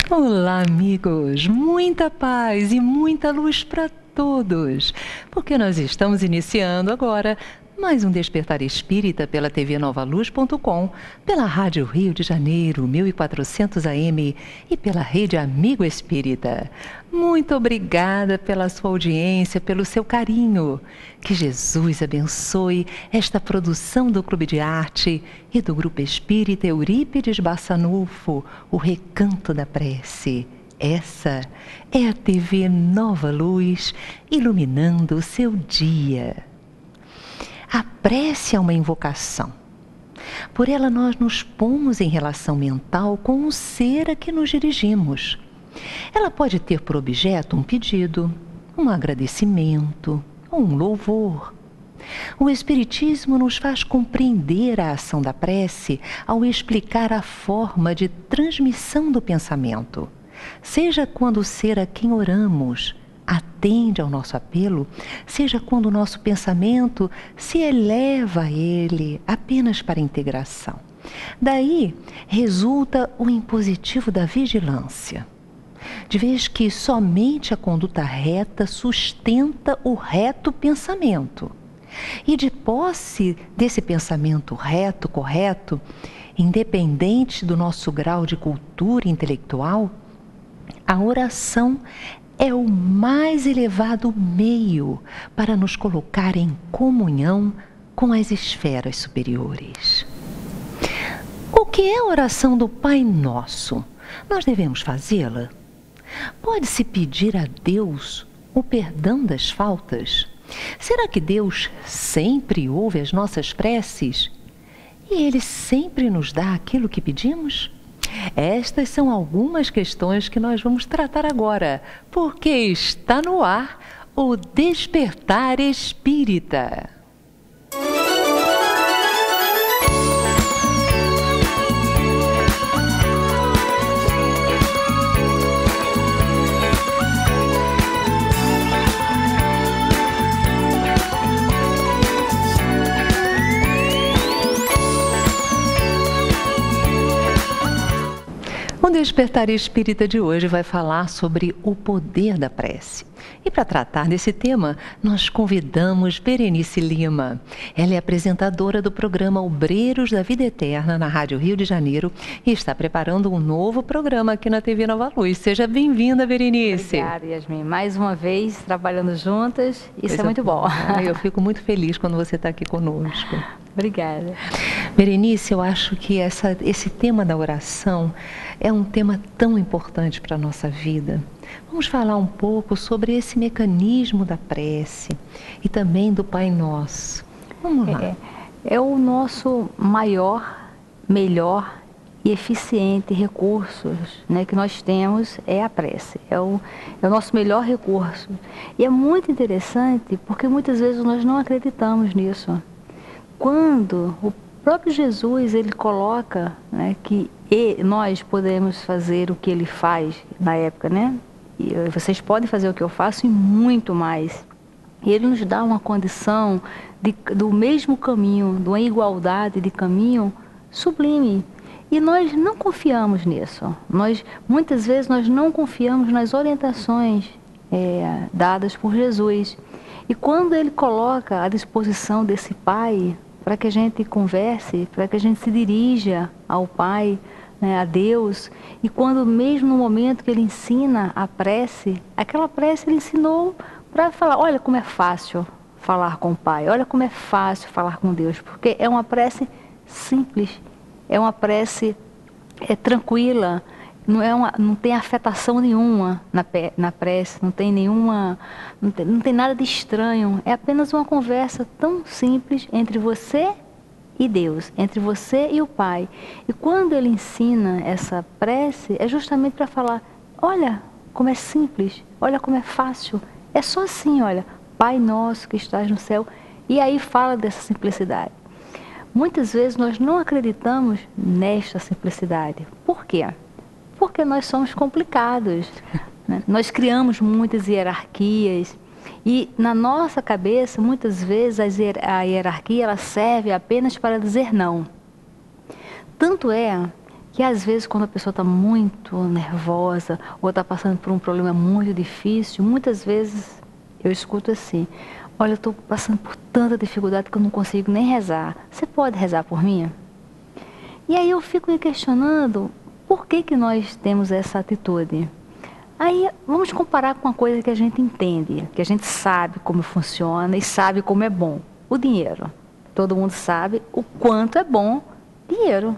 Olá, amigos! Muita paz e muita luz para todos, porque nós estamos iniciando agora mais um Despertar Espírita pela tvnovaluz.com, pela Rádio Rio de Janeiro, 1400 AM e pela Rede Amigo Espírita. Muito obrigada pela sua audiência, pelo seu carinho. Que Jesus abençoe esta produção do Clube de Arte e do Grupo Espírita Eurípides Bassanufo, o Recanto da Prece. Essa é a TV Nova Luz, iluminando o seu dia. A prece é uma invocação. Por ela nós nos pomos em relação mental com o ser a que nos dirigimos. Ela pode ter por objeto um pedido, um agradecimento ou um louvor. O Espiritismo nos faz compreender a ação da prece ao explicar a forma de transmissão do pensamento. Seja quando o ser a quem oramos atende ao nosso apelo, seja quando o nosso pensamento se eleva a ele apenas para integração. Daí resulta o impositivo da vigilância, de vez que somente a conduta reta sustenta o reto pensamento. E de posse desse pensamento reto, correto, independente do nosso grau de cultura intelectual, a oração é o mais elevado meio para nos colocar em comunhão com as esferas superiores. O que é a oração do Pai Nosso? Nós devemos fazê-la? Pode-se pedir a Deus o perdão das faltas? Será que Deus sempre ouve as nossas preces? E Ele sempre nos dá aquilo que pedimos? Estas são algumas questões que nós vamos tratar agora, porque está no ar o Despertar Espírita. O Despertar Espírita de hoje vai falar sobre o poder da prece. E para tratar desse tema, nós convidamos Berenice Lima. Ela é apresentadora do programa Obreiros da Vida Eterna na Rádio Rio de Janeiro e está preparando um novo programa aqui na TV Nova Luz. Seja bem-vinda, Berenice. Obrigada, Yasmin. Mais uma vez, trabalhando juntas, isso é muito bom. Eu fico muito feliz quando você está aqui conosco. Obrigada. Berenice, eu acho que esse tema da oração é um tema tão importante para a nossa vida. Vamos falar um pouco sobre esse mecanismo da prece e também do Pai Nosso. Vamos lá. É o nosso maior, melhor e eficiente recurso, né, que nós temos, é a prece. É o nosso melhor recurso. E é muito interessante porque muitas vezes nós não acreditamos nisso. Quando o próprio Jesus, ele coloca, né, que nós podemos fazer o que ele faz na época, né? E vocês podem fazer o que eu faço e muito mais. E ele nos dá uma condição do mesmo caminho, de uma igualdade de caminho sublime. E nós não confiamos nisso. Muitas vezes nós não confiamos nas orientações dadas por Jesus. E quando ele coloca à disposição desse Pai, para que a gente converse, para que a gente se dirija ao Pai, né, a Deus, e quando mesmo no momento que ele ensina a prece, aquela prece ele ensinou para falar, olha como é fácil falar com o Pai, olha como é fácil falar com Deus, porque é uma prece simples, é uma prece tranquila, não tem afetação nenhuma na prece, não tem nada de estranho, é apenas uma conversa tão simples entre você e Deus, entre você e o Pai. E quando ele ensina essa prece, é justamente para falar, olha como é simples, olha como é fácil, é só assim, olha, Pai nosso que estás no céu, e aí fala dessa simplicidade. Muitas vezes nós não acreditamos nesta simplicidade. Por quê? Porque nós somos complicados, né? Nós criamos muitas hierarquias e na nossa cabeça, muitas vezes, a hierarquia ela serve apenas para dizer não. Tanto é que às vezes quando a pessoa está muito nervosa ou está passando por um problema muito difícil, muitas vezes eu escuto assim: olha, eu estou passando por tanta dificuldade que eu não consigo nem rezar. Você pode rezar por mim? E aí eu fico me questionando por que que nós temos essa atitude. Aí vamos comparar com uma coisa que a gente entende, que a gente sabe como funciona e sabe como é bom. O dinheiro. Todo mundo sabe o quanto é bom dinheiro.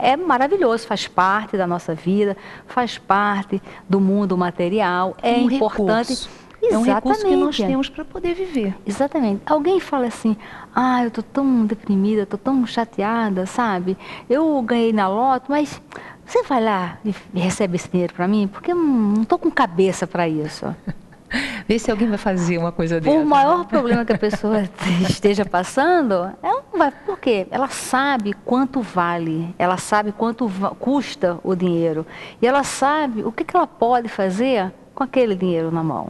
É maravilhoso, faz parte da nossa vida, faz parte do mundo material, é importante. Recurso. É um recurso que nós temos para poder viver. Exatamente. Alguém fala assim: ah, eu estou tão deprimida, estou tão chateada, sabe? Eu ganhei na loto, mas você vai lá e recebe esse dinheiro para mim? Porque eu não estou com cabeça para isso. Vê se alguém vai fazer uma coisa dessa. O maior problema que a pessoa esteja passando, ela não vai. Por quê? Ela sabe quanto vale, ela sabe quanto custa o dinheiro. E ela sabe o que ela pode fazer com aquele dinheiro na mão.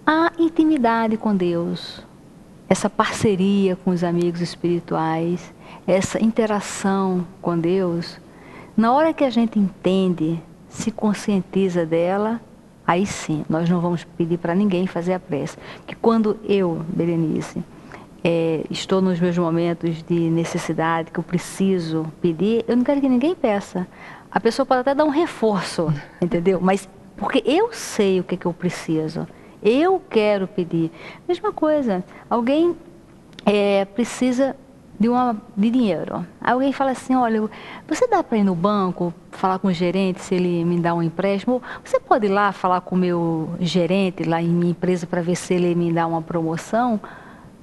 A intimidade com Deus, essa parceria com os amigos espirituais, essa interação com Deus, na hora que a gente entende, se conscientiza dela, aí sim, nós não vamos pedir para ninguém fazer a prece. Que quando eu, Berenice, estou nos meus momentos de necessidade, que eu preciso pedir, eu não quero que ninguém peça. A pessoa pode até dar um reforço, entendeu? Mas porque eu sei o que eu preciso. Eu quero pedir. Mesma coisa, alguém precisa de dinheiro. Alguém fala assim: olha, você dá para ir no banco, falar com o gerente se ele me dá um empréstimo? Você pode ir lá falar com o meu gerente lá em minha empresa para ver se ele me dá uma promoção?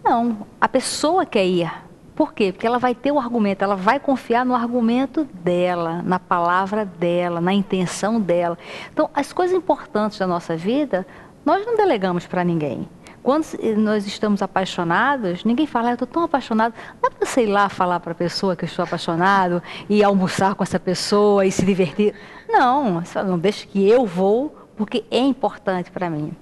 Não, a pessoa quer ir. Por quê? Porque ela vai ter o argumento, ela vai confiar no argumento dela, na palavra dela, na intenção dela. Então, as coisas importantes da nossa vida, nós não delegamos para ninguém. Quando nós estamos apaixonados, ninguém fala: eu estou tão apaixonado. Dá para você ir lá falar para a pessoa que eu estou apaixonado e almoçar com essa pessoa e se divertir? Não, não, deixa que eu vou, porque é importante para mim.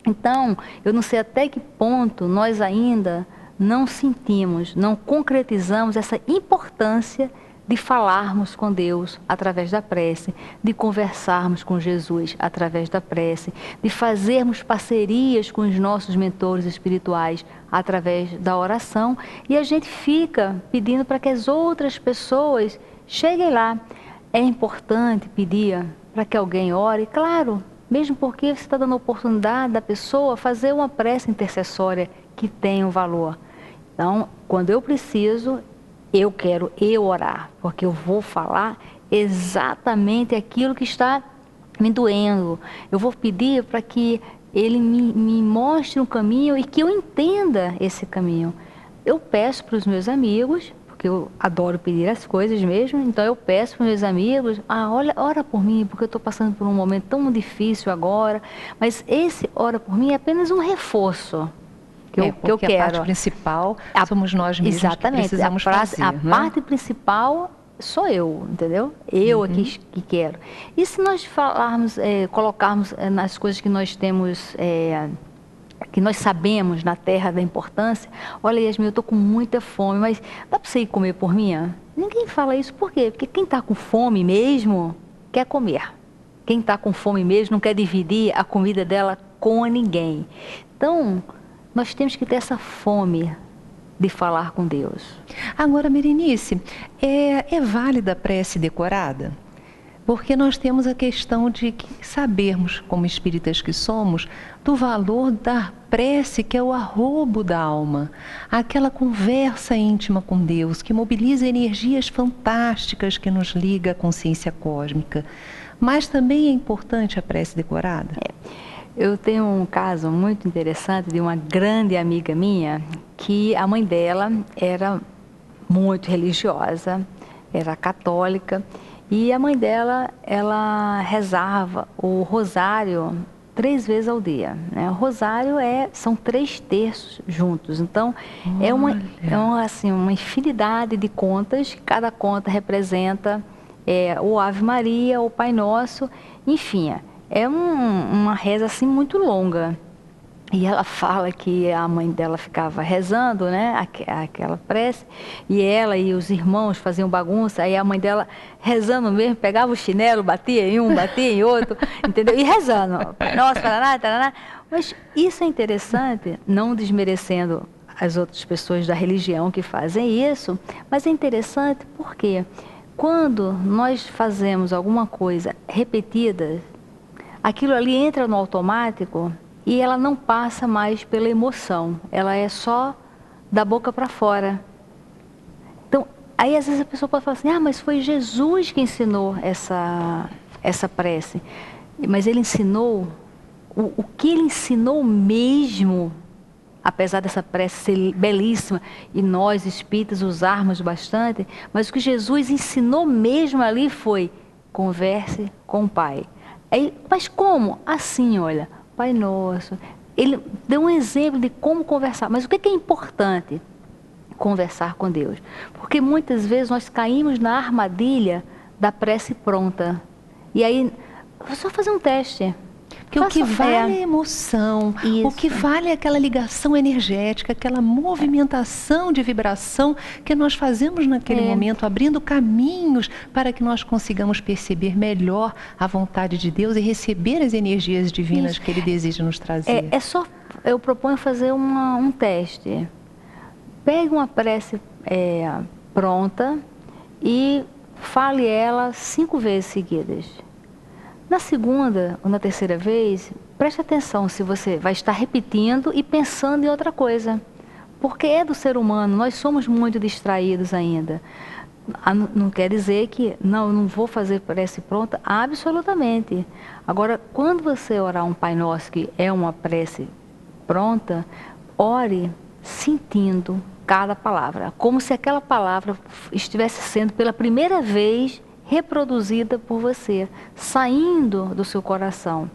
Então, eu não sei até que ponto nós ainda não sentimos, não concretizamos essa importância de falarmos com Deus através da prece, de conversarmos com Jesus através da prece, de fazermos parcerias com os nossos mentores espirituais através da oração, e a gente fica pedindo para que as outras pessoas cheguem lá. É importante pedir para que alguém ore, claro, mesmo porque você está dando a oportunidade da pessoa fazer uma prece intercessória que tem um valor. Então, quando eu preciso, eu quero orar, porque eu vou falar exatamente aquilo que está me doendo. Eu vou pedir para que ele me mostre um caminho e que eu entenda esse caminho. Eu peço para os meus amigos, porque eu adoro pedir as coisas mesmo, então eu peço para os meus amigos: ora por mim, porque eu estou passando por um momento tão difícil agora. Mas esse ora por mim é apenas um reforço. Que eu quero. A parte principal somos nós mesmos. Exatamente. Que precisamos fazer. A parte principal sou eu, entendeu? Eu aqui que quero. E se nós falarmos, colocarmos nas coisas que nós temos, que nós sabemos na terra da importância: olha, Yasmin, eu estou com muita fome, mas dá para você ir comer por mim? Ninguém fala isso. Por quê? Porque quem está com fome mesmo quer comer. Quem está com fome mesmo não quer dividir a comida dela com ninguém. Então, nós temos que ter essa fome de falar com Deus. Agora, Berenice, é válida a prece decorada? Porque nós temos a questão de sabermos, como espíritas que somos, do valor da prece, que é o arrobo da alma. Aquela conversa íntima com Deus, que mobiliza energias fantásticas, que nos liga à consciência cósmica. Mas também é importante a prece decorada? Eu tenho um caso muito interessante de uma grande amiga minha, que a mãe dela era muito religiosa, era católica, e a mãe dela, ela rezava o rosário 3 vezes ao dia, né? O rosário são 3 terços juntos, então é uma infinidade de contas, cada conta representa o Ave Maria, o Pai Nosso, enfim. É uma reza assim muito longa. E ela fala que a mãe dela ficava rezando, né, aquela prece, e ela e os irmãos faziam bagunça, aí a mãe dela rezando mesmo, pegava o chinelo, batia em um, batia em outro, entendeu? E rezando, Pai Nosso, taraná, taraná. Mas isso é interessante, não desmerecendo as outras pessoas da religião que fazem isso, mas é interessante porque quando nós fazemos alguma coisa repetida, aquilo ali entra no automático e ela não passa mais pela emoção, ela é só da boca para fora. Então, aí às vezes a pessoa pode falar assim, ah, mas foi Jesus que ensinou essa prece. Mas ele ensinou, o que ele ensinou mesmo, apesar dessa prece ser belíssima e nós espíritas usarmos bastante, mas o que Jesus ensinou mesmo ali foi, converse com o Pai. Aí, mas como? Assim, olha, Pai Nosso. Ele deu um exemplo de como conversar. Mas o que é importante? Conversar com Deus. Porque muitas vezes nós caímos na armadilha da prece pronta. E aí, vou só fazer um teste. Porque o que vale é a emoção, Isso. o que vale é aquela ligação energética, aquela movimentação de vibração que nós fazemos naquele momento, abrindo caminhos para que nós consigamos perceber melhor a vontade de Deus e receber as energias divinas que Ele deseja nos trazer. Eu proponho fazer um teste. Pegue uma prece pronta e fale ela 5 vezes seguidas. Na segunda ou na terceira vez, preste atenção se você vai estar repetindo e pensando em outra coisa. Porque é do ser humano, nós somos muito distraídos ainda. Não quer dizer que, não, eu não vou fazer prece pronta, absolutamente. Agora, quando você orar um Pai Nosso, que é uma prece pronta, ore sentindo cada palavra, como se aquela palavra estivesse sendo pela primeira vez reproduzida por você, saindo do seu coração.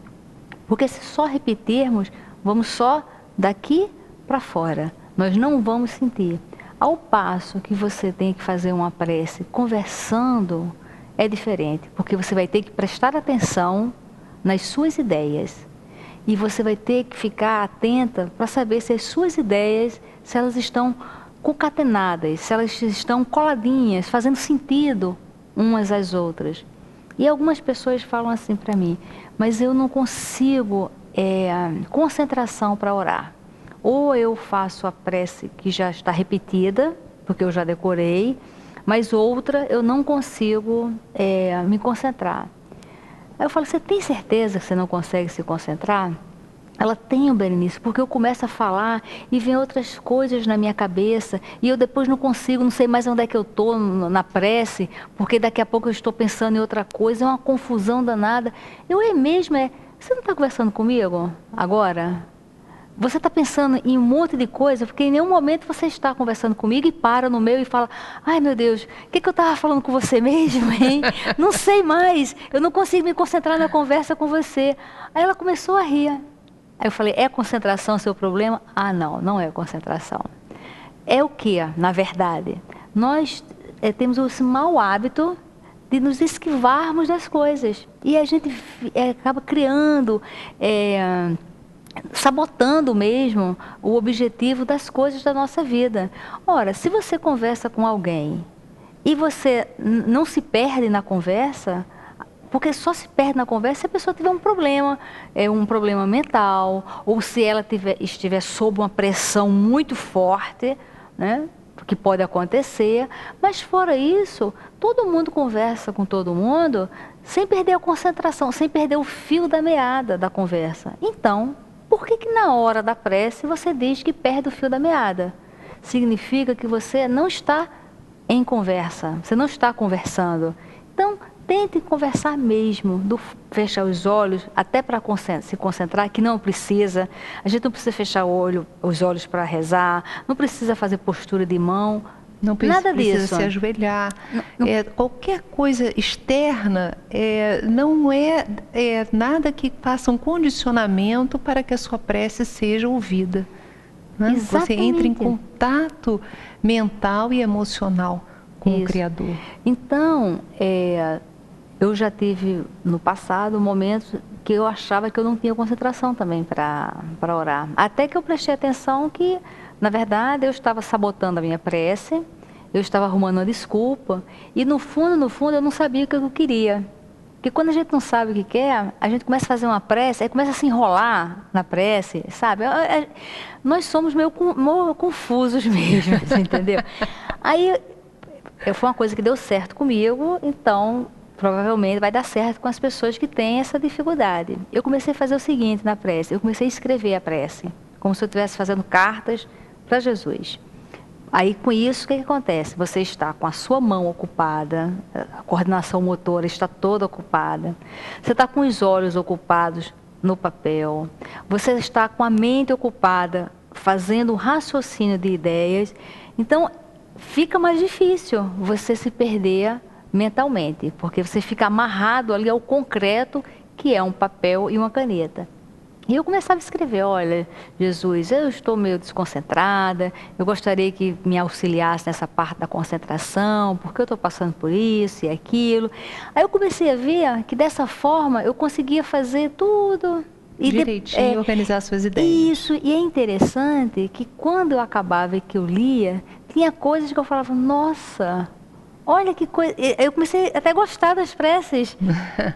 Porque se só repetirmos, vamos só daqui para fora, nós não vamos sentir. Ao passo que você tem que fazer uma prece conversando, é diferente, porque você vai ter que prestar atenção nas suas ideias. E você vai ter que ficar atenta para saber se as suas ideias, se elas estão concatenadas, se elas estão coladinhas, fazendo sentido umas às outras. E algumas pessoas falam assim para mim, mas eu não consigo concentração para orar. Ou eu faço a prece que já está repetida, porque eu já decorei, mas outra eu não consigo me concentrar. Aí eu falo, você tem certeza que você não consegue se concentrar? Ela tem, o Berenice, porque eu começo a falar e vem outras coisas na minha cabeça e eu depois não consigo, não sei mais onde é que eu estou na prece, porque daqui a pouco eu estou pensando em outra coisa, é uma confusão danada. Você não está conversando comigo agora? Você está pensando em um monte de coisa, porque em nenhum momento você está conversando comigo e para no meio e fala, ai meu Deus, o que eu estava falando com você mesmo, hein? Não sei mais, eu não consigo me concentrar na conversa com você. Aí ela começou a rir. Aí eu falei, é concentração seu problema? Ah, não, não é concentração. É o que, na verdade? Nós temos esse mau hábito de nos esquivarmos das coisas. E a gente acaba criando, sabotando mesmo o objetivo das coisas da nossa vida. Ora, se você conversa com alguém e você não se perde na conversa, porque só se perde na conversa se a pessoa tiver um problema mental, ou se ela estiver sob uma pressão muito forte, né? Que pode acontecer. Mas fora isso, todo mundo conversa com todo mundo sem perder a concentração, sem perder o fio da meada da conversa. Então, por que na hora da prece você diz que perde o fio da meada? Significa que você não está em conversa, você não está conversando. Então, tente conversar mesmo, fechar os olhos, até para se concentrar, que não precisa. A gente não precisa fechar os olhos para rezar, não precisa fazer postura de mão, nada disso. Precisa se ajoelhar. Qualquer coisa externa não é nada que faça um condicionamento para que a sua prece seja ouvida. Né? Você entra em contato mental e emocional com o Criador. Então, eu já tive no passado momentos que eu achava que eu não tinha concentração também para orar. Até que eu prestei atenção que, na verdade, eu estava sabotando a minha prece, eu estava arrumando uma desculpa, e no fundo, eu não sabia o que eu queria. Porque quando a gente não sabe o que quer, a gente começa a fazer uma prece, aí começa a se enrolar na prece, sabe? Nós somos meio confusos mesmo, entendeu? Aí, foi uma coisa que deu certo comigo, então provavelmente vai dar certo com as pessoas que têm essa dificuldade. Eu comecei a fazer o seguinte na prece, eu comecei a escrever a prece, como se eu estivesse fazendo cartas para Jesus. Aí com isso, o que acontece? Você está com a sua mão ocupada, a coordenação motora está toda ocupada, você está com os olhos ocupados no papel, você está com a mente ocupada fazendo um raciocínio de ideias, então fica mais difícil você se perder mentalmente, porque você fica amarrado ali ao concreto, que é um papel e uma caneta. E eu começava a escrever, olha, Jesus, eu estou meio desconcentrada, eu gostaria que me auxiliasse nessa parte da concentração, porque eu estou passando por isso e aquilo. Aí eu comecei a ver que dessa forma eu conseguia fazer tudo. Direitinho, organizar suas ideias. Isso, e é interessante que quando eu acabava e que eu lia, tinha coisas que eu falava, nossa, olha que coisa. Eu comecei até a gostar das preces.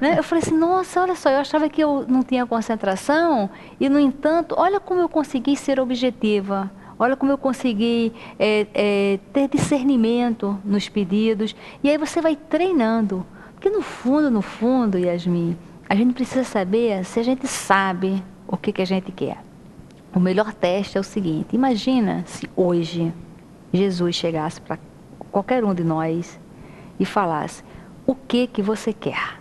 Né? Eu falei assim, nossa, olha só, eu achava que eu não tinha concentração e, no entanto, olha como eu consegui ser objetiva. Olha como eu consegui ter discernimento nos pedidos. E aí você vai treinando. Porque no fundo, Yasmin, a gente precisa saber se a gente sabe o que a gente quer. O melhor teste é o seguinte, imagina se hoje Jesus chegasse para qualquer um de nós e falasse, o que você quer?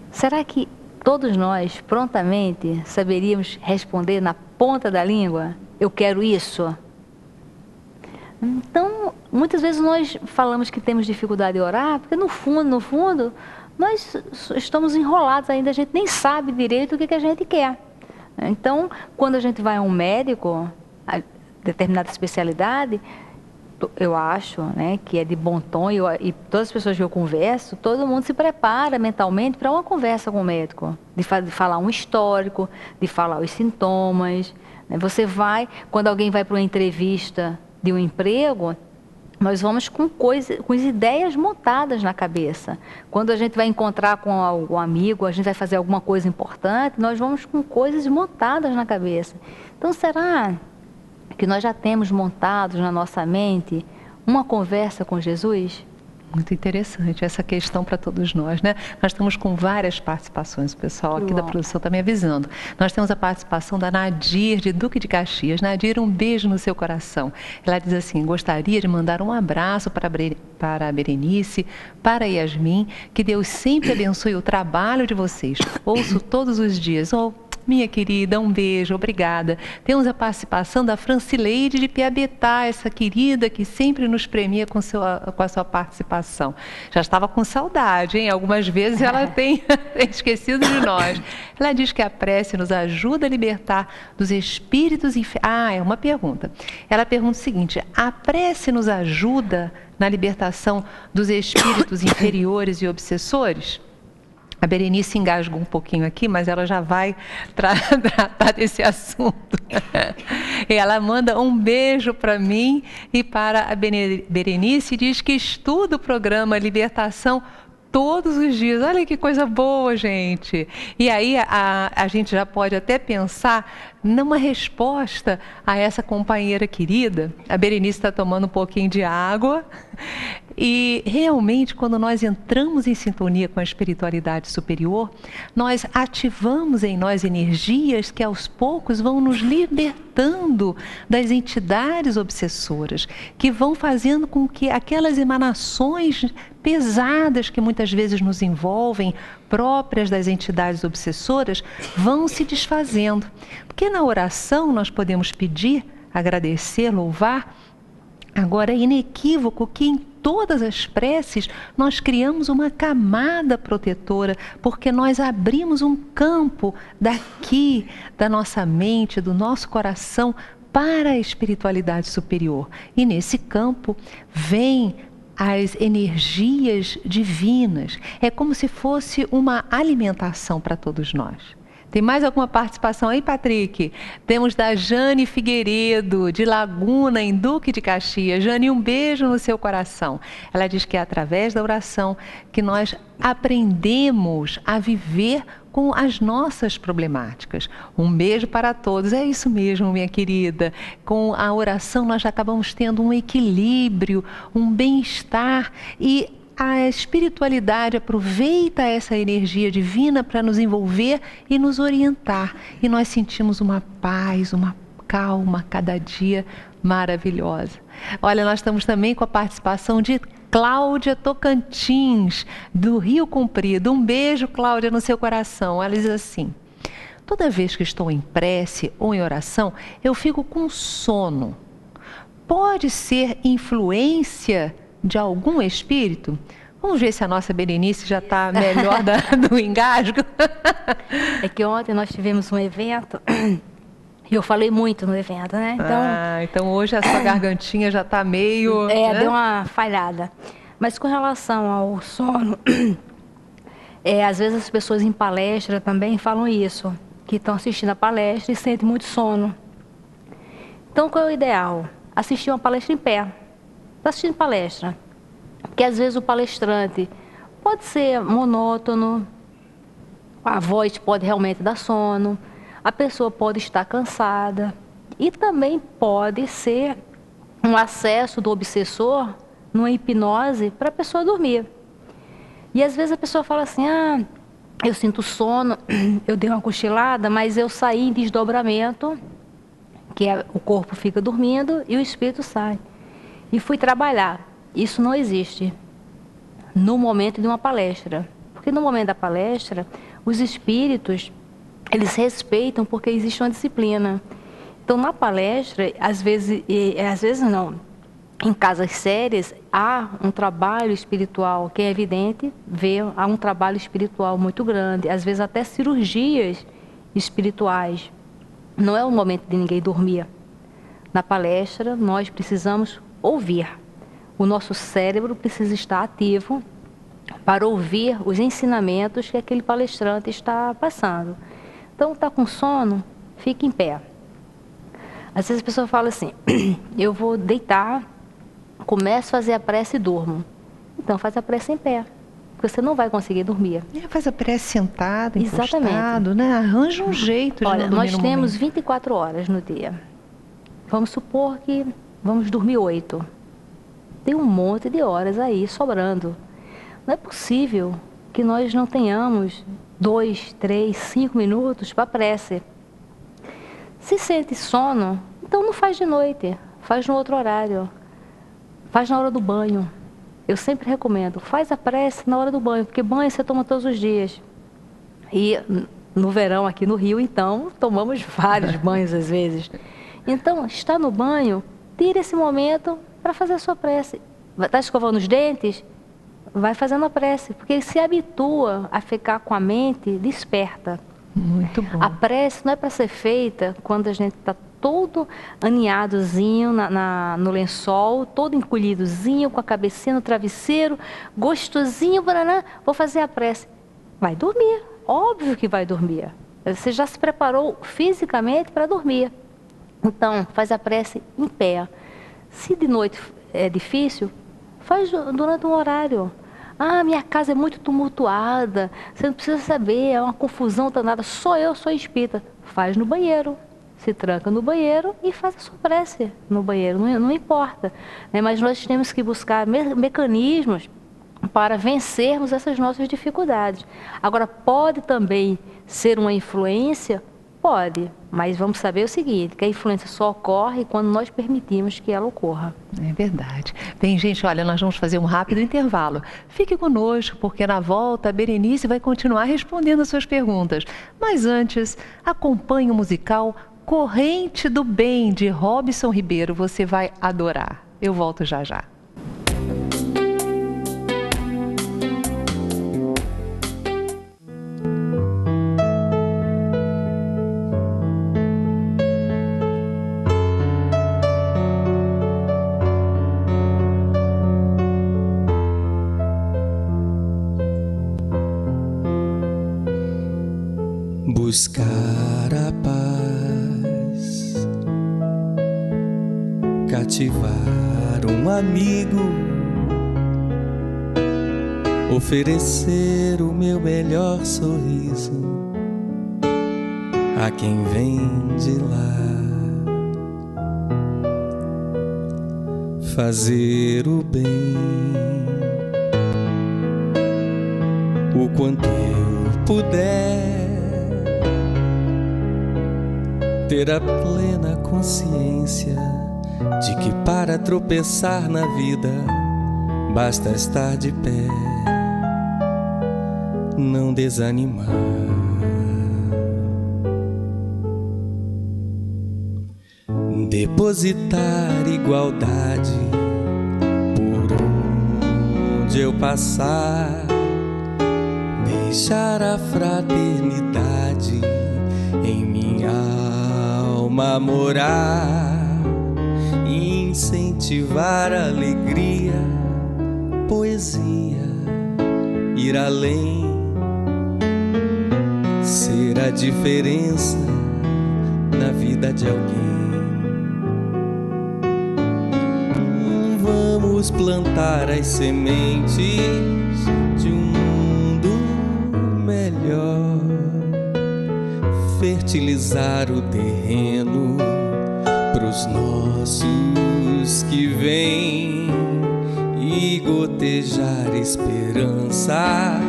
Será que todos nós prontamente saberíamos responder na ponta da língua, eu quero isso? Então, muitas vezes nós falamos que temos dificuldade de orar, porque no fundo, nós estamos enrolados ainda, a gente nem sabe direito o que a gente quer. Então, quando a gente vai a um médico, a determinada especialidade, eu acho, né, que é de bom tom, e todas as pessoas que eu converso, todo mundo se prepara mentalmente para uma conversa com o médico, de falar um histórico, de falar os sintomas. Né? Você vai, quando alguém vai para uma entrevista de um emprego, nós vamos com as ideias montadas na cabeça. Quando a gente vai encontrar com algum amigo, a gente vai fazer alguma coisa importante, nós vamos com coisas montadas na cabeça. Então, será que nós já temos montados na nossa mente uma conversa com Jesus? Muito interessante essa questão para todos nós, né? Nós estamos com várias participações, o pessoal aqui da produção está me avisando. Nós temos a participação da Nadir, de Duque de Caxias. Nadir, um beijo no seu coração. Ela diz assim, gostaria de mandar um abraço para a Berenice, para a Yasmin, que Deus sempre abençoe o trabalho de vocês. Ouço todos os dias. Minha querida, um beijo, obrigada. Temos a participação da Francileide de Piabetá, essa querida que sempre nos premia com a sua participação. Já estava com saudade, hein? Algumas vezes ela tem esquecido de nós. Ela diz que a prece nos ajuda a libertar dos espíritos é uma pergunta. Ela pergunta o seguinte, a prece nos ajuda na libertação dos espíritos inferiores e obsessores? A Berenice engasgou um pouquinho aqui, mas ela já vai tratar desse assunto. E ela manda um beijo para mim e para a Berenice e diz que estuda o programa Libertação todos os dias. Olha que coisa boa, gente. E aí a gente já pode até pensar numa resposta a essa companheira querida. A Berenice está tomando um pouquinho de água. E realmente, quando nós entramos em sintonia com a espiritualidade superior, nós ativamos em nós energias que aos poucos vão nos libertando das entidades obsessoras, que vão fazendo com que aquelas emanações pesadas que muitas vezes nos envolvem, próprias das entidades obsessoras, vão se desfazendo. Porque na oração nós podemos pedir, agradecer, louvar. Agora é inequívoco que em todas as preces nós criamos uma camada protetora, porque nós abrimos um campo daqui, da nossa mente, do nosso coração, para a espiritualidade superior. E nesse campo vem as energias divinas. É como se fosse uma alimentação para todos nós. Tem mais alguma participação aí, Patrick? Temos da Jane Figueiredo, de Laguna, em Duque de Caxias. Jane, um beijo no seu coração. Ela diz que é através da oração que nós aprendemos a viver com as nossas problemáticas. Um beijo para todos. É isso mesmo, minha querida. Com a oração nós já acabamos tendo um equilíbrio, um bem-estar e a espiritualidade aproveita essa energia divina para nos envolver e nos orientar. E nós sentimos uma paz, uma calma cada dia maravilhosa. Olha, nós estamos também com a participação de Cláudia Tocantins, do Rio Comprido. Um beijo, Cláudia, no seu coração. Ela diz assim: toda vez que estou em prece ou em oração, eu fico com sono. Pode ser influência de algum espírito? Vamos ver se a nossa Berenice já está melhor do engasgo. É que ontem nós tivemos um evento e eu falei muito no evento, né? Então hoje a sua gargantinha já está meio... né? Deu uma falhada. Mas com relação ao sono, às vezes as pessoas em palestra também falam isso, que estão assistindo a palestra e sentem muito sono. Então qual é o ideal? Assistir uma palestra em pé. Está assistindo palestra, porque às vezes o palestrante pode ser monótono, a voz pode realmente dar sono, a pessoa pode estar cansada e também pode ser um acesso do obsessor numa hipnose para a pessoa dormir. E às vezes a pessoa fala assim, eu sinto sono, eu dei uma cochilada, mas eu saí em desdobramento, que o corpo fica dormindo e o espírito sai. E fui trabalhar. Isso não existe no momento de uma palestra. Porque no momento da palestra, os espíritos, eles respeitam porque existe uma disciplina. Então, na palestra, às vezes não, em casas sérias, há um trabalho espiritual que é evidente, há um trabalho espiritual muito grande, às vezes até cirurgias espirituais. Não é o momento de ninguém dormir. Na palestra, nós precisamos ouvir. O nosso cérebro precisa estar ativo para ouvir os ensinamentos que aquele palestrante está passando. Então, está com sono? Fique em pé. Às vezes a pessoa fala assim, eu vou deitar, começo a fazer a prece e durmo. Então, faz a prece em pé, porque você não vai conseguir dormir. Faz a prece sentado, encostado, né? Arranja um jeito de Olha, não dormir nós temos 24 horas no dia. Vamos supor que vamos dormir 8. Tem um monte de horas aí sobrando. Não é possível que nós não tenhamos 2, 3, 5 minutos para prece. Se sente sono, então não faz de noite, faz no outro horário. Faz na hora do banho. Eu sempre recomendo, faz a prece na hora do banho, porque banho você toma todos os dias. E no verão aqui no Rio, então, tomamos vários banhos às vezes. Então, está no banho, tira esse momento para fazer a sua prece. Está escovando os dentes? Vai fazendo a prece, porque ele se habitua a ficar com a mente desperta. Muito bom. A prece não é para ser feita quando a gente está todo aninhadozinho no lençol, todo encolhidozinho, com a cabecinha no travesseiro, gostosinho, bananá, vou fazer a prece. Vai dormir, óbvio que vai dormir. Você já se preparou fisicamente para dormir. Então, faz a prece em pé. Se de noite é difícil, faz durante um horário. Minha casa é muito tumultuada, você não precisa saber, é uma confusão danada, só eu sou espírita. Faz no banheiro, se tranca no banheiro e faz a sua prece no banheiro, não importa. Né? Mas nós temos que buscar mecanismos para vencermos essas nossas dificuldades. Agora, pode também ser uma influência? Pode, mas vamos saber o seguinte, que a influência só ocorre quando nós permitimos que ela ocorra. É verdade. Bem, gente, olha, nós vamos fazer um rápido intervalo. Fique conosco, porque na volta a Berenice vai continuar respondendo as suas perguntas. Mas antes, acompanhe o musical Corrente do Bem, de Robson Ribeiro. Você vai adorar. Eu volto já já. buscar a paz, cativar um amigo, oferecer o meu melhor sorriso a quem vem de lá, fazer o bem o quanto eu puder, ter a plena consciência de que para tropeçar na vida basta estar de pé, não desanimar. Depositar igualdade por onde eu passar, deixar a fraternidade em minha alma morar, incentivar a alegria, poesia, ir além, ser a diferença na vida de alguém. Vamos plantar as sementes de um mundo melhor, fertilizar o terreno pros nossos que vêm e gotejar esperança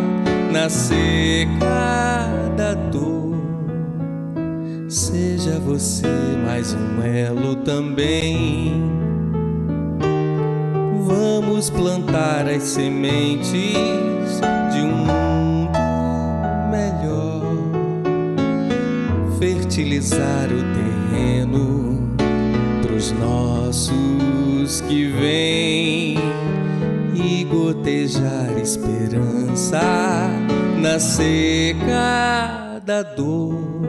na seca da dor. Seja você mais um elo também. Vamos plantar as sementes de um mundo melhor, fertilizar o terreno pros nossos que vêm e gotejar esperança na seca da dor.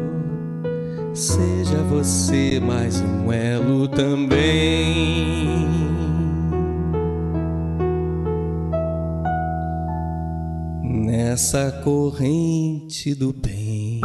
Seja você mais um elo também. Nessa corrente do bem.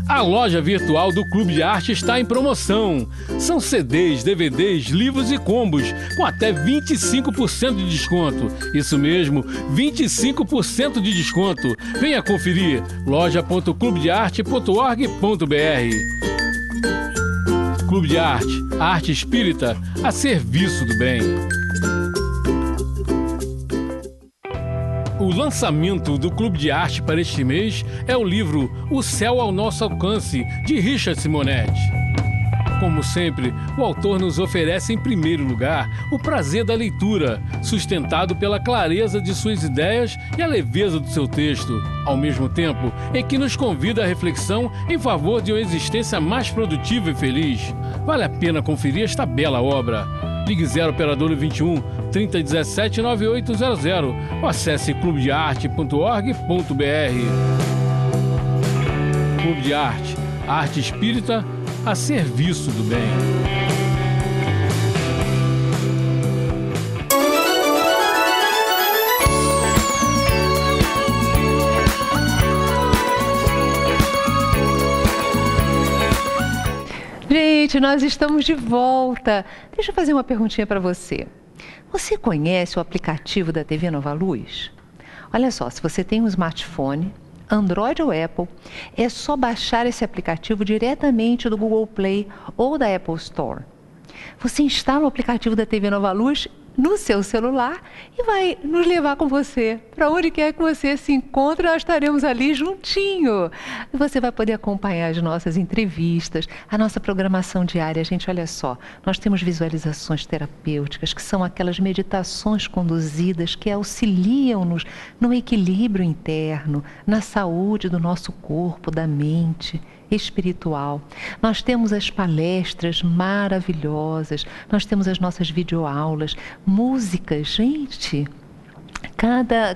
A loja virtual do Clube de Arte está em promoção. São CDs, DVDs, livros e combos com até 25% de desconto. Isso mesmo, 25% de desconto. Venha conferir loja.clubedearte.org.br. Clube de Arte, a arte espírita a serviço do bem. O lançamento do Clube de Arte para este mês é o livro O Céu ao Nosso Alcance, de Richard Simonetti. Como sempre, o autor nos oferece em primeiro lugar o prazer da leitura, sustentado pela clareza de suas ideias e a leveza do seu texto, ao mesmo tempo em que nos convida à reflexão em favor de uma existência mais produtiva e feliz. Vale a pena conferir esta bela obra. Ligue 0 operador 21 3017 9800 ou acesse clubedearte.org.br. Clube de Arte, a arte espírita a serviço do bem. Gente, nós estamos de volta. Deixa eu fazer uma perguntinha para você. Você conhece o aplicativo da TV Nova Luz? Olha só, se você tem um smartphone, Android ou Apple, é só baixar esse aplicativo diretamente do Google Play ou da Apple Store. Você instala o aplicativo da TV Nova Luz no seu celular e vai nos levar com você. Para onde quer que você se encontre, nós estaremos ali juntinho. Você vai poder acompanhar as nossas entrevistas, a nossa programação diária. Gente, olha só, nós temos visualizações terapêuticas, que são aquelas meditações conduzidas que auxiliam-nos no equilíbrio interno, na saúde do nosso corpo, da mente espiritual. Nós temos as palestras maravilhosas, nós temos as nossas videoaulas, músicas, gente.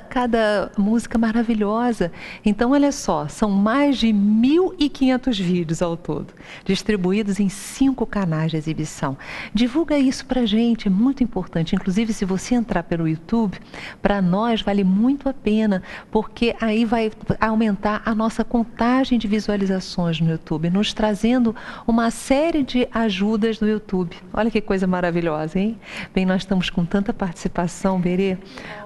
Cada música maravilhosa. Então, olha só, são mais de 1.500 vídeos ao todo, distribuídos em 5 canais de exibição. Divulga isso pra gente, é muito importante. Inclusive, se você entrar pelo YouTube, para nós vale muito a pena, porque aí vai aumentar a nossa contagem de visualizações no YouTube, nos trazendo uma série de ajudas do YouTube. Olha que coisa maravilhosa, hein? Bem, nós estamos com tanta participação, Berê.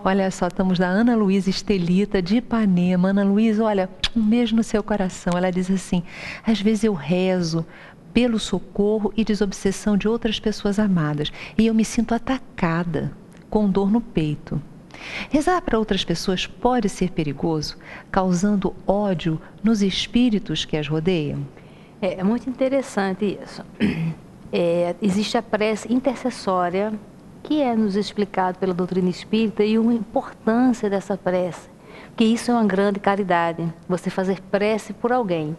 Olha só, estamos da Ana Luísa Estelita, de Ipanema. Ana Luísa, olha, um beijo no seu coração. Ela diz assim: às vezes eu rezo pelo socorro e desobsessão de outras pessoas amadas e eu me sinto atacada, com dor no peito. Rezar para outras pessoas pode ser perigoso, causando ódio nos espíritos que as rodeiam? É muito interessante isso. Existe a prece intercessória, que é nos explicado pela doutrina espírita, e uma importância dessa prece, porque isso é uma grande caridade, você fazer prece por alguém.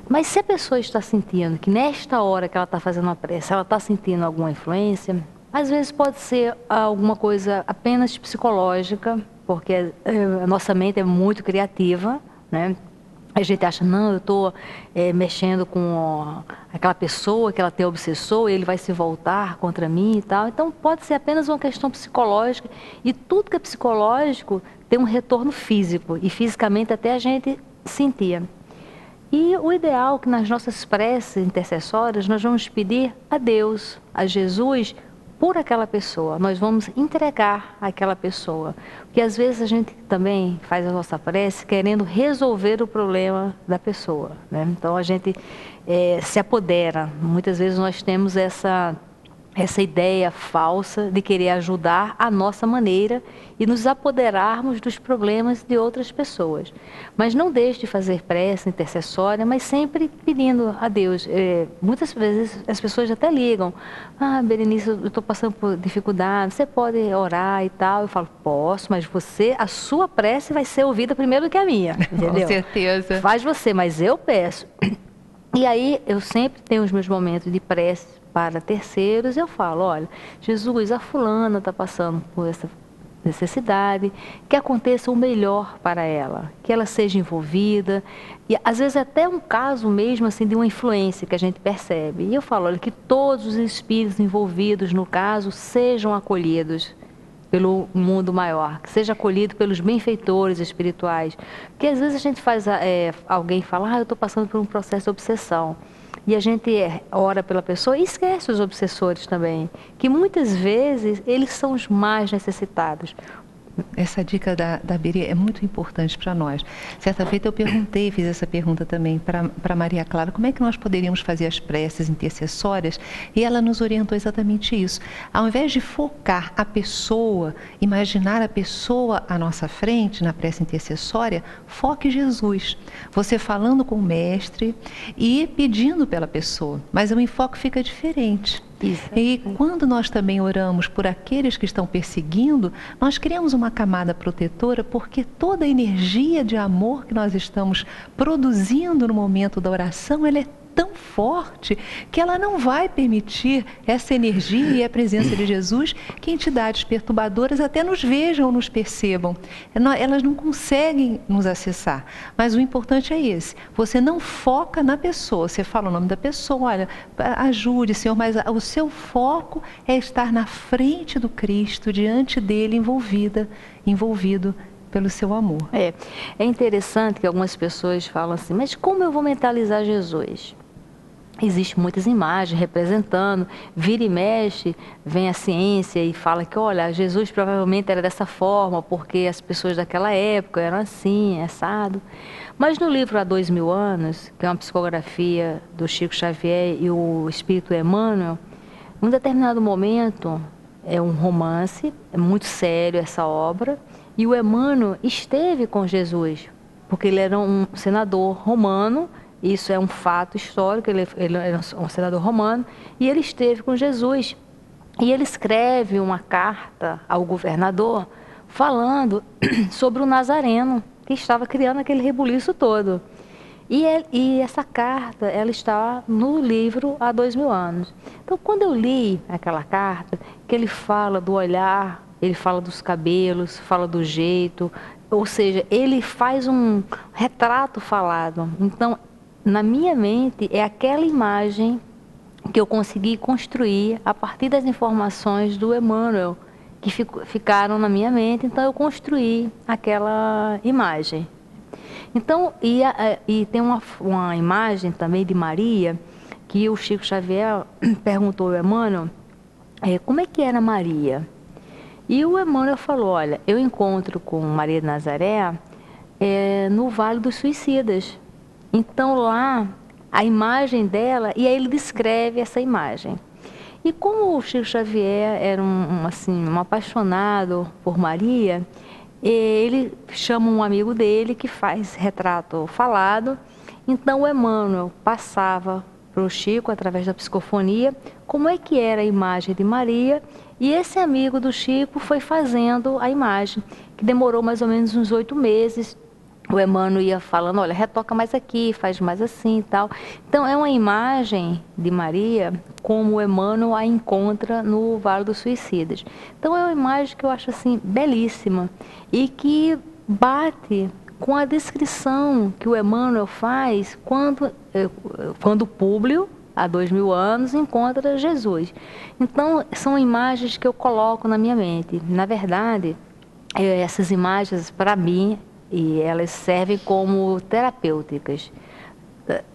Mas se a pessoa está sentindo que nesta hora que ela está fazendo a prece, ela está sentindo alguma influência, às vezes pode ser alguma coisa apenas psicológica, porque a nossa mente é muito criativa, né? A gente acha, não, eu estou mexendo com aquela pessoa que ela tem obsessor, ele vai se voltar contra mim e tal. Então pode ser apenas uma questão psicológica, e tudo que é psicológico tem um retorno físico, e fisicamente até a gente sentia. E o ideal é que nas nossas preces intercessórias nós vamos pedir a Deus, a Jesus, por aquela pessoa, nós vamos entregar aquela pessoa. Porque às vezes a gente também faz a nossa prece querendo resolver o problema da pessoa, né? Então a gente se apodera. Muitas vezes nós temos essa ideia falsa de querer ajudar à nossa maneira e nos apoderarmos dos problemas de outras pessoas. Mas não deixe de fazer prece intercessória, mas sempre pedindo a Deus. Muitas vezes as pessoas até ligam: ah, Berenice, eu estou passando por dificuldade, você pode orar e tal? Eu falo: posso, mas a sua prece vai ser ouvida primeiro do que a minha, entendeu? Com certeza. Faz você, mas eu peço. E aí eu sempre tenho os meus momentos de prece para terceiros. Eu falo: olha, Jesus, a fulana está passando por essa necessidade, que aconteça o melhor para ela, que ela seja envolvida, e às vezes até um caso mesmo assim de uma influência que a gente percebe. E eu falo: olha, que todos os espíritos envolvidos no caso sejam acolhidos pelo mundo maior, que seja acolhido pelos benfeitores espirituais. Porque às vezes a gente faz, alguém fala: ah, eu estou passando por um processo de obsessão. E a gente ora pela pessoa e esquece os obsessores também, que muitas vezes eles são os mais necessitados. Essa dica da Berê é muito importante para nós. Certa feita eu fiz essa pergunta também para Maria Clara: como é que nós poderíamos fazer as preces intercessórias? E ela nos orientou exatamente isso. Ao invés de focar a pessoa, imaginar a pessoa à nossa frente na prece intercessória, foque Jesus. Você falando com o mestre e pedindo pela pessoa, mas o enfoque fica diferente. Isso. E quando nós também oramos por aqueles que estão perseguindo, nós criamos uma camada protetora, porque toda a energia de amor que nós estamos produzindo no momento da oração, ela é tão forte que ela não vai permitir essa energia e a presença de Jesus que entidades perturbadoras até nos vejam, nos percebam. Elas não conseguem nos acessar. Mas o importante é esse: você não foca na pessoa, você fala o nome da pessoa, olha, ajude, Senhor, mas o seu foco é estar na frente do Cristo, diante dele, envolvido pelo seu amor. É interessante que algumas pessoas falam assim: mas como eu vou mentalizar Jesus? Existem muitas imagens representando, vira e mexe, vem a ciência e fala que, olha, Jesus provavelmente era dessa forma, porque as pessoas daquela época eram assim, assado. Mas no livro Há 2000 Anos, que é uma psicografia do Chico Xavier e o Espírito Emmanuel, em um determinado momento, é um romance, é muito sério essa obra, e o Emmanuel esteve com Jesus, porque ele era um senador romano. Isso é um fato histórico, ele era um senador romano, e ele esteve com Jesus. E ele escreve uma carta ao governador falando sobre o Nazareno, que estava criando aquele rebuliço todo. E essa carta, ela está no livro Há 2000 Anos. Então, quando eu li aquela carta, que ele fala do olhar ele fala dos cabelos, fala do jeito, ou seja, ele faz um retrato falado. Então, na minha mente, é aquela imagem que eu consegui construir a partir das informações do Emmanuel, que ficaram na minha mente, então eu construí aquela imagem. Então, e tem uma imagem também de Maria, que o Chico Xavier perguntou ao Emmanuel, como é que era Maria? E o Emmanuel falou, olha, eu encontro com Maria de Nazaré no Vale dos Suicidas. Então lá, a imagem dela, e aí ele descreve essa imagem. E como o Chico Xavier era um apaixonado por Maria, ele chama um amigo dele que faz retrato falado. Então o Emmanuel passava para o Chico, através da psicofonia, como é que era a imagem de Maria, e esse amigo do Chico foi fazendo a imagem, que demorou mais ou menos uns 8 meses. O Emmanuel ia falando, olha, retoca mais aqui, faz mais assim e tal. Então é uma imagem de Maria como o Emmanuel a encontra no Vale dos Suicidas. Então é uma imagem que eu acho assim belíssima e que bate com a descrição que o Emmanuel faz quando Públio, há 2000 anos, encontra Jesus. Então são imagens que eu coloco na minha mente. Na verdade, essas imagens, para mim, e elas servem como terapêuticas.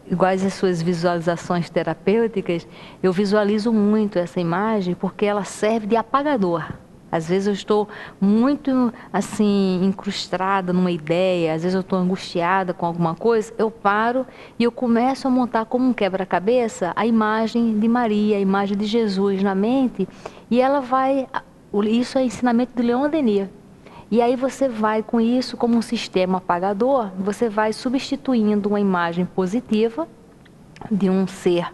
Iguais às suas visualizações terapêuticas, eu visualizo muito essa imagem porque ela serve de apagador. Às vezes eu estou muito assim incrustada numa ideia, às vezes eu estou angustiada com alguma coisa, eu paro e eu começo a montar como um quebra-cabeça a imagem de Maria, a imagem de Jesus na mente, e ela vai, isso é ensinamento de Leon Denis. E aí você vai com isso como um sistema apagador, você vai substituindo uma imagem positiva de um ser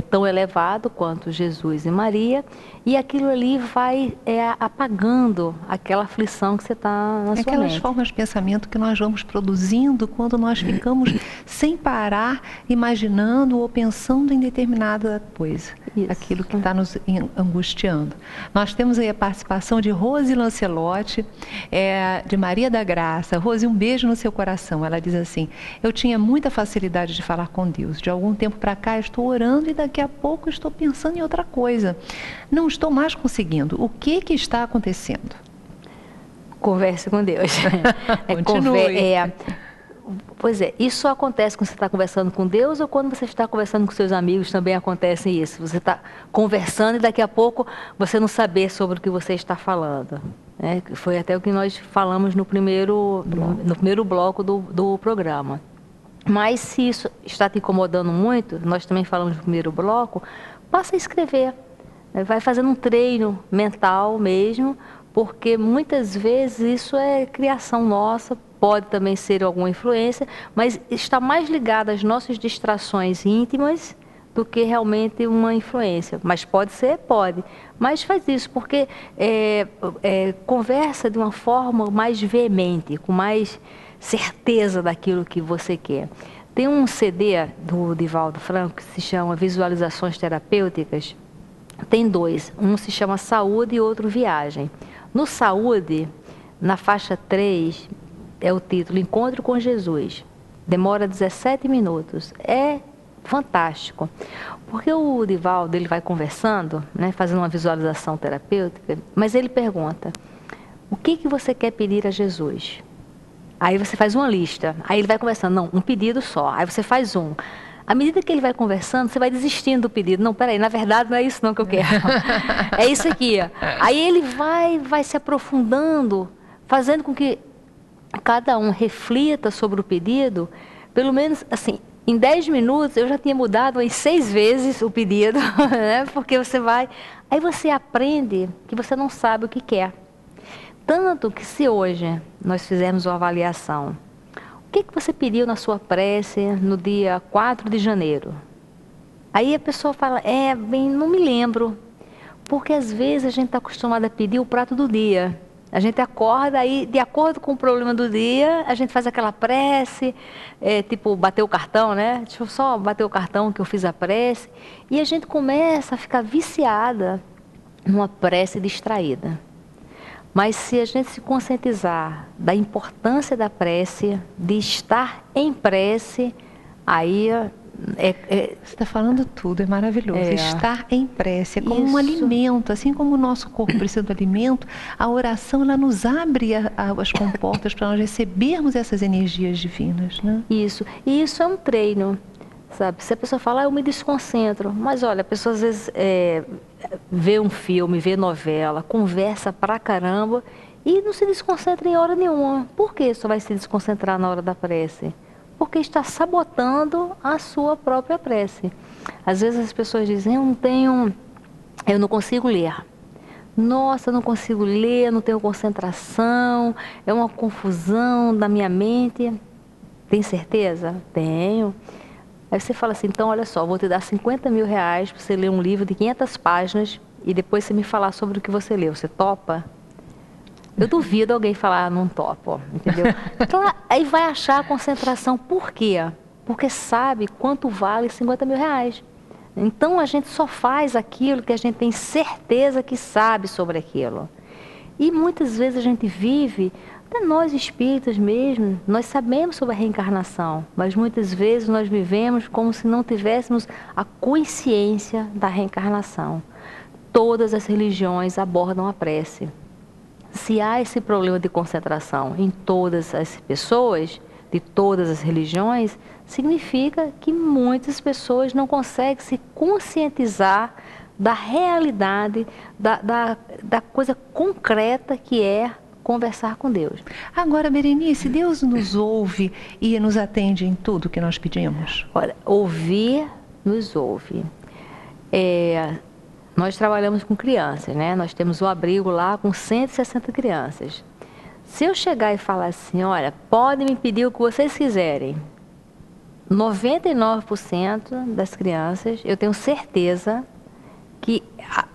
tão elevado quanto Jesus e Maria, e aquilo ali vai apagando aquela aflição que você está na sua Aquelas mente. formas de pensamento que nós vamos produzindo quando nós ficamos sem parar, imaginando ou pensando em determinada coisa. Isso. Aquilo que está nos angustiando. Nós temos aí a participação de Rose Lancelotti, de Maria da Graça. Rose, um beijo no seu coração. Ela diz assim, eu tinha muita facilidade de falar com Deus. De algum tempo para cá estou orando e daqui a pouco estou pensando em outra coisa. Não estou mais conseguindo. O que está acontecendo? Converse com Deus. Continue. Pois é, isso só acontece quando você está conversando com Deus ou quando você está conversando com seus amigos também acontece isso. Você está conversando e daqui a pouco você não saber sobre o que você está falando. Foi até o que nós falamos no primeiro bloco do programa. Mas se isso está te incomodando muito, nós também falamos no primeiro bloco, passa a escrever. Vai fazendo um treino mental mesmo, porque muitas vezes isso é criação nossa, pode também ser alguma influência, mas está mais ligado às nossas distrações íntimas do que realmente uma influência. Mas pode ser? Pode. Mas faz isso, porque conversa de uma forma mais veemente, com mais certeza daquilo que você quer. Tem um CD do Divaldo Franco que se chama Visualizações Terapêuticas. Tem 2, um se chama Saúde e outro Viagem. No Saúde, na faixa 3, é o título Encontro com Jesus. Demora 17 minutos. É fantástico. Porque o Divaldo, ele vai conversando, fazendo uma visualização terapêutica, mas ele pergunta, o que você quer pedir a Jesus? Aí você faz uma lista, aí ele vai conversando, não, um pedido só, aí você faz um. À medida que ele vai conversando, você vai desistindo do pedido. Não, peraí, na verdade não é isso não que eu quero. É isso aqui. Aí ele vai se aprofundando, fazendo com que cada um reflita sobre o pedido, pelo menos assim, em 10 minutos eu já tinha mudado umas 6 vezes o pedido, porque você vai... Aí você aprende que você não sabe o que quer. Tanto que se hoje nós fizermos uma avaliação, o que você pediu na sua prece no dia 4 de janeiro? Aí a pessoa fala, não me lembro. Porque às vezes a gente está acostumado a pedir o prato do dia. A gente acorda, aí de acordo com o problema do dia, a gente faz aquela prece, tipo bater o cartão, Deixa eu só bater o cartão que eu fiz a prece. E a gente começa a ficar viciada numa prece distraída. Mas se a gente se conscientizar da importância da prece, de estar em prece, aí Você está falando tudo, é maravilhoso. Estar em prece é como um Isso. alimento, assim como o nosso corpo precisa do alimento, a oração ela nos abre as comportas para nós recebermos essas energias divinas, né? Isso. E isso é um treino, sabe? Se a pessoa fala, eu me desconcentro. Mas olha, a pessoa às vezes vê um filme, vê novela, conversa pra caramba e não se desconcentra em hora nenhuma. Por que só vai se desconcentrar na hora da prece? Porque está sabotando a sua própria prece. Às vezes as pessoas dizem, eu não consigo ler. Nossa, eu não consigo ler, não tenho concentração, é uma confusão da minha mente. Tem certeza? Tenho. Aí você fala assim, então olha só, vou te dar 50 mil reais para você ler um livro de 500 páginas e depois você me falar sobre o que você leu. Você topa? Eu duvido alguém falar, não topo, entendeu? Então, aí vai achar a concentração. Por quê? Porque sabe quanto vale 50 mil reais. Então, a gente só faz aquilo que a gente tem certeza que sabe sobre aquilo. E muitas vezes a gente vive, até nós espíritas mesmo, nós sabemos sobre a reencarnação, mas muitas vezes nós vivemos como se não tivéssemos a consciência da reencarnação. Todas as religiões abordam a prece. Se há esse problema de concentração em todas as pessoas, de todas as religiões, significa que muitas pessoas não conseguem se conscientizar da realidade, da coisa concreta que é conversar com Deus. Agora, Berenice, Deus nos ouve e nos atende em tudo que nós pedimos? Olha, ouvir nos ouve. Nós trabalhamos com crianças, né? Nós temos o abrigo lá com 160 crianças. Se eu chegar e falar assim, olha, podem me pedir o que vocês quiserem, 99% das crianças, eu tenho certeza que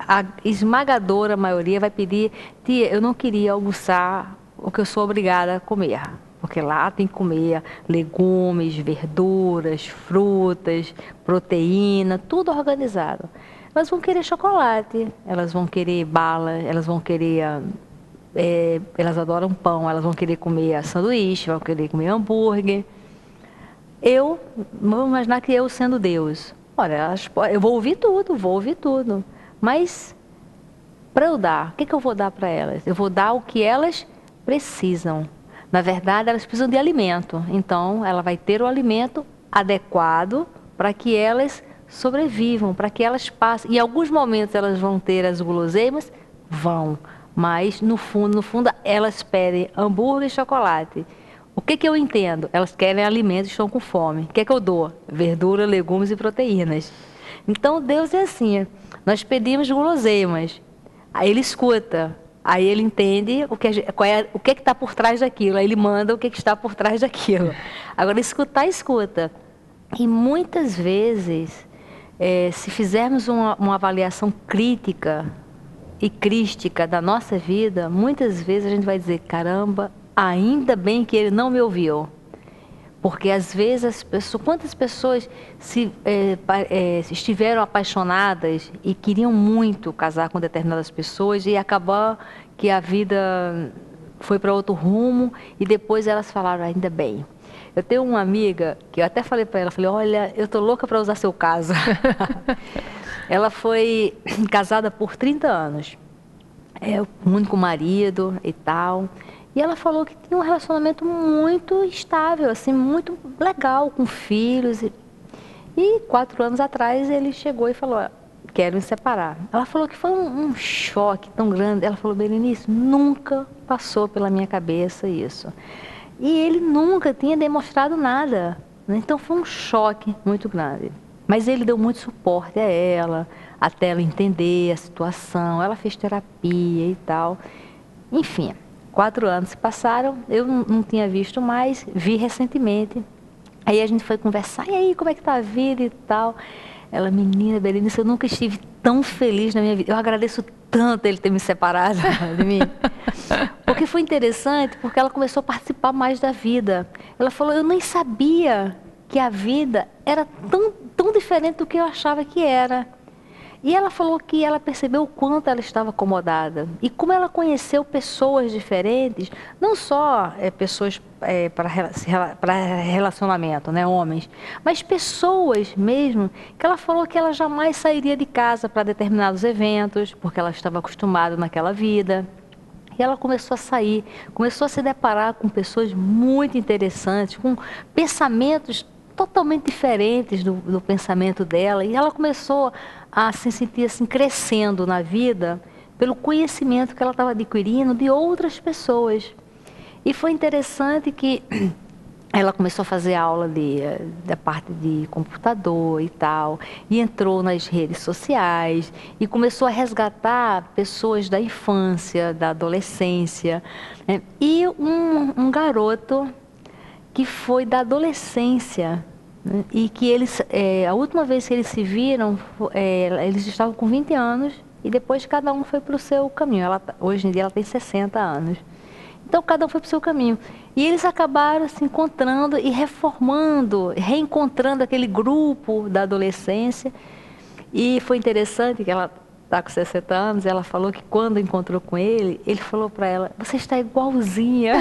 a esmagadora maioria vai pedir, tia, eu não queria almoçar o que eu sou obrigada a comer. Porque lá tem que comer legumes, verduras, frutas, proteína, tudo organizado. Elas vão querer chocolate, elas vão querer bala, elas vão querer, elas adoram pão, elas vão querer comer sanduíche, vão querer comer hambúrguer. Vamos imaginar que eu sendo Deus, olha, eu vou ouvir tudo, mas para eu dar, o que eu vou dar para elas? Eu vou dar o que elas precisam. Na verdade, elas precisam de alimento, então ela vai ter o alimento adequado para que elas sobrevivam, para que elas passem. Em alguns momentos elas vão ter as guloseimas, mas no fundo, elas pedem hambúrguer e chocolate. O que eu entendo? Elas querem alimentos e estão com fome. O que eu dou? Verdura, legumes e proteínas. Então Deus é assim, nós pedimos guloseimas, aí Ele escuta, aí Ele entende o que está por trás daquilo, aí Ele manda o que está por trás daquilo. Agora, escutar, escuta. E muitas vezes, se fizermos uma avaliação crítica e crística da nossa vida, muitas vezes a gente vai dizer, caramba, ainda bem que ele não me ouviu. Porque às vezes quantas pessoas estiveram apaixonadas e queriam muito casar com determinadas pessoas e acabou que a vida foi para outro rumo e depois elas falaram, ainda bem. Eu tenho uma amiga que eu até falei para ela, falei, olha, eu tô louca para usar seu caso. Ela foi casada por 30 anos, o único marido e tal. E ela falou que tinha um relacionamento muito estável, assim, muito legal, com filhos. E 4 anos atrás ele chegou e falou, quero me separar. Ela falou que foi um choque tão grande. Ela falou, Berenice, nunca passou pela minha cabeça isso. E ele nunca tinha demonstrado nada. Então foi um choque muito grande. Mas ele deu muito suporte a ela, até ela entender a situação. Ela fez terapia e tal. Enfim, 4 anos se passaram, eu não tinha visto mais, vi recentemente. Aí a gente foi conversar, e aí, como é que tá a vida e tal. Ela, menina, Berenice, eu nunca estive tão feliz na minha vida. Eu agradeço tanto ele ter me separado de mim. Porque foi interessante, porque ela começou a participar mais da vida. Ela falou, eu nem sabia que a vida era tão diferente do que eu achava que era. E ela falou que ela percebeu o quanto ela estava acomodada e como ela conheceu pessoas diferentes, não só pessoas para relacionamento, né, homens, mas pessoas mesmo, que ela falou que ela jamais sairia de casa para determinados eventos, porque ela estava acostumada naquela vida. E ela começou a sair, começou a se deparar com pessoas muito interessantes, com pensamentos totalmente diferentes do pensamento dela, e ela começou a se sentir assim, crescendo na vida pelo conhecimento que ela estava adquirindo de outras pessoas. E foi interessante que ela começou a fazer aula da parte de computador e tal, e entrou nas redes sociais, e começou a resgatar pessoas da infância, da adolescência, né? E um garoto que foi da adolescência, né? E que eles, a última vez que eles se viram, eles estavam com 20 anos, e depois cada um foi para o seu caminho. Hoje em dia ela tem 60 anos. Então cada um foi para o seu caminho. E eles acabaram se encontrando e reencontrando aquele grupo da adolescência. E foi interessante que ela está com 60 anos, ela falou que quando encontrou com ele falou para ela, você está igualzinha.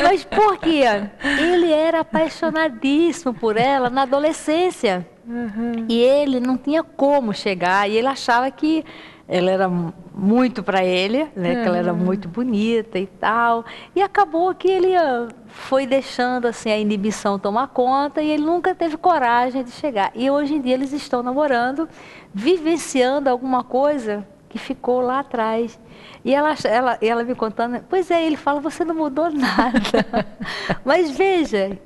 Mas por quê? Ele era apaixonadíssimo por ela na adolescência. Uhum. E ele não tinha como chegar, e ele achava que ela era muito para ele, né? Uhum. Que ela era muito bonita e tal. E acabou que ele foi deixando assim, a inibição tomar conta, e ele nunca teve coragem de chegar. E hoje em dia eles estão namorando, vivenciando alguma coisa que ficou lá atrás. E ela me contando, pois é, ele fala, você não mudou nada. Mas veja,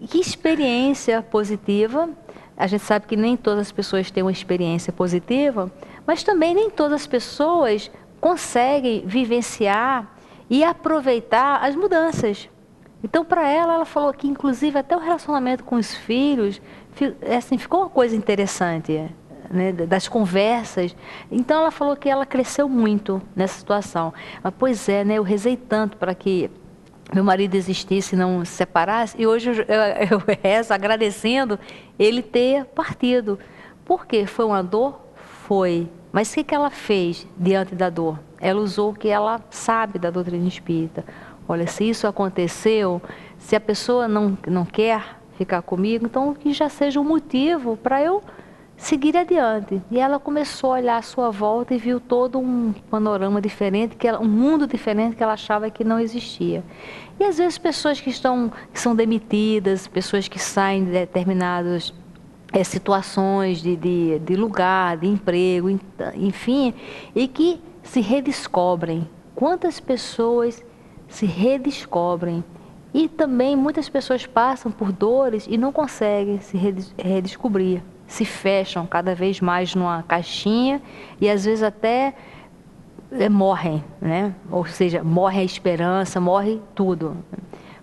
que experiência positiva. A gente sabe que nem todas as pessoas têm uma experiência positiva, mas também nem todas as pessoas conseguem vivenciar e aproveitar as mudanças. Então, para ela falou que, inclusive, até o relacionamento com os filhos, assim, ficou uma coisa interessante, né, das conversas. Então, ela falou que ela cresceu muito nessa situação. Mas, pois é, né, eu rezei tanto para que meu marido existisse e não se separasse, e hoje eu rezo agradecendo ele ter partido. Por quê? Foi uma dor? Foi. Mas o que ela fez diante da dor? Ela usou o que ela sabe da doutrina espírita. Olha, se isso aconteceu, se a pessoa não quer ficar comigo, então que já seja um motivo para eu seguir adiante. E ela começou a olhar à sua volta e viu todo um panorama diferente, um mundo diferente que ela achava que não existia. E às vezes pessoas que são demitidas, pessoas que saem de determinadas situações de lugar, de emprego, enfim, e que se redescobrem. Quantas pessoas se redescobrem? E também muitas pessoas passam por dores e não conseguem se redescobrir. Se fecham cada vez mais numa caixinha e às vezes até morrem, né? Ou seja, morre a esperança, morre tudo.